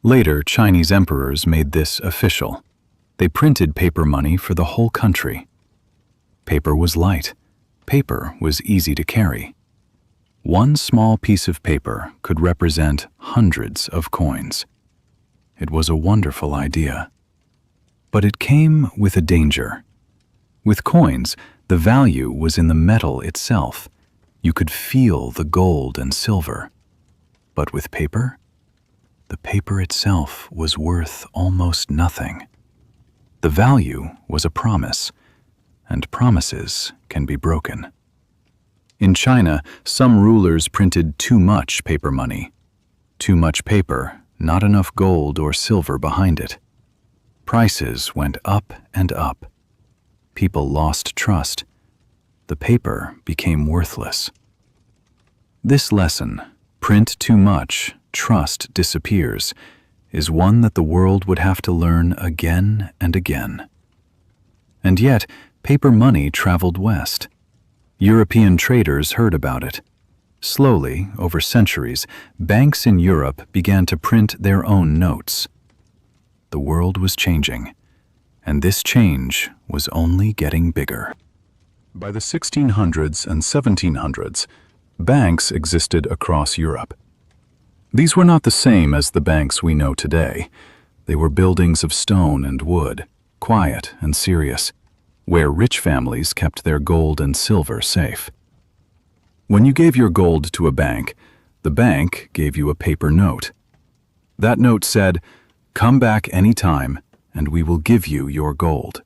Later, Chinese emperors made this official. They printed paper money for the whole country. Paper was light. Paper was easy to carry. One small piece of paper could represent hundreds of coins. It was a wonderful idea. But it came with a danger. With coins, the value was in the metal itself. You could feel the gold and silver. But with paper, the paper itself was worth almost nothing. The value was a promise, and promises can be broken. In China, some rulers printed too much paper money. Too much paper, not enough gold or silver behind it. Prices went up and up. People lost trust. The paper became worthless. This lesson, print too much, trust disappears, is one that the world would have to learn again and again. And yet, paper money traveled west. European traders heard about it. Slowly, over centuries, banks in Europe began to print their own notes. The world was changing, and this change was only getting bigger. By the 1600s and 1700s, banks existed across Europe. These were not the same as the banks we know today. They were buildings of stone and wood, quiet and serious, where rich families kept their gold and silver safe. When you gave your gold to a bank, the bank gave you a paper note. That note said, "Come back any time, and we will give you your gold."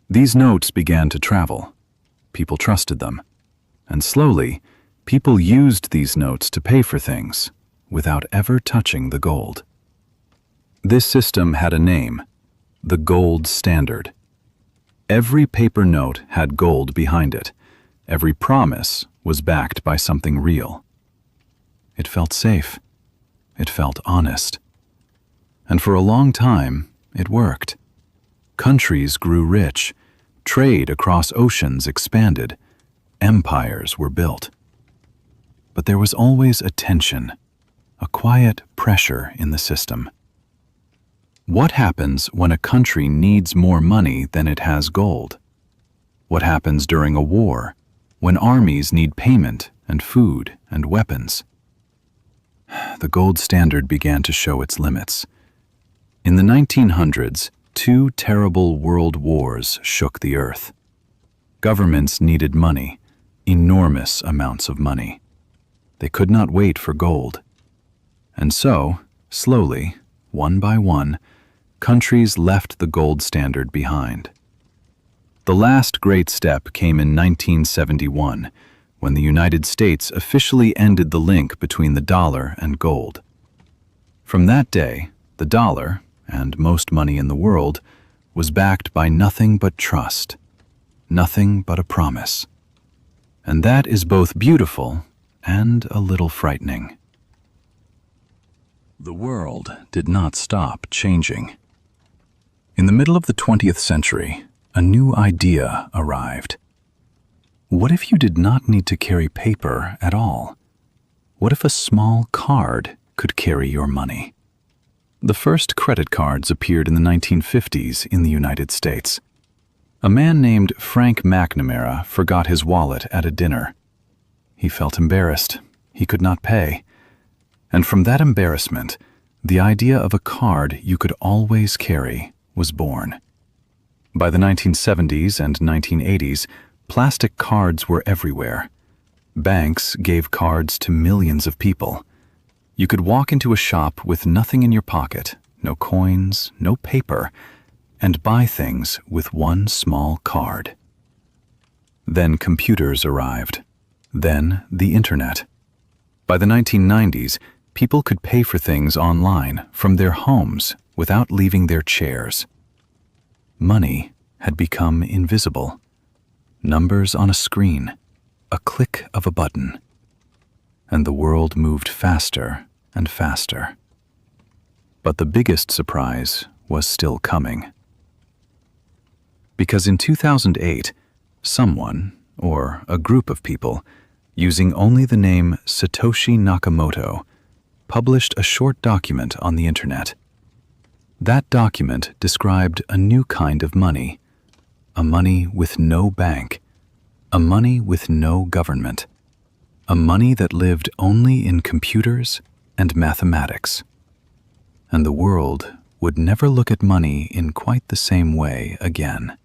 These notes began to travel. People trusted them. And slowly, people used these notes to pay for things, without ever touching the gold. This system had a name, the gold standard. Every paper note had gold behind it. Every promise was backed by something real. It felt safe. It felt honest. And for a long time, it worked. Countries grew rich. Trade across oceans expanded. Empires were built. But there was always a tension, a quiet pressure in the system. What happens when a country needs more money than it has gold? What happens during a war, when armies need payment and food and weapons? The gold standard began to show its limits. In the 1900s, two terrible world wars shook the earth. Governments needed money, enormous amounts of money. They could not wait for gold. And so, slowly, one by one, countries left the gold standard behind. The last great step came in 1971, when the United States officially ended the link between the dollar and gold. From that day, the dollar, and most money in the world, was backed by nothing but trust, nothing but a promise. And that is both beautiful and a little frightening. The world did not stop changing. In the middle of the 20th century, a new idea arrived. What if you did not need to carry paper at all? What if a small card could carry your money? The first credit cards appeared in the 1950s in the United States. A man named Frank McNamara forgot his wallet at a dinner. He felt embarrassed. He could not pay. And from that embarrassment, the idea of a card you could always carry was born. By the 1970s and 1980s, plastic cards were everywhere. Banks gave cards to millions of people. You could walk into a shop with nothing in your pocket, no coins, no paper, and buy things with one small card. Then computers arrived. Then the internet. By the 1990s, people could pay for things online from their homes without leaving their chairs. Money had become invisible. Numbers on a screen, a click of a button. And the world moved faster and faster. But the biggest surprise was still coming. Because in 2008, someone, or a group of people, using only the name Satoshi Nakamoto, published a short document on the internet. That document described a new kind of money, a money with no bank, a money with no government, a money that lived only in computers and mathematics. And the world would never look at money in quite the same way again.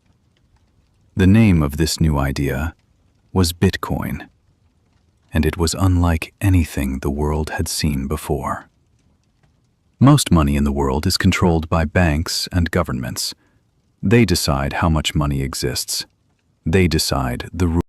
The name of this new idea was Bitcoin, and it was unlike anything the world had seen before. Most money in the world is controlled by banks and governments. They decide how much money exists. They decide the rules.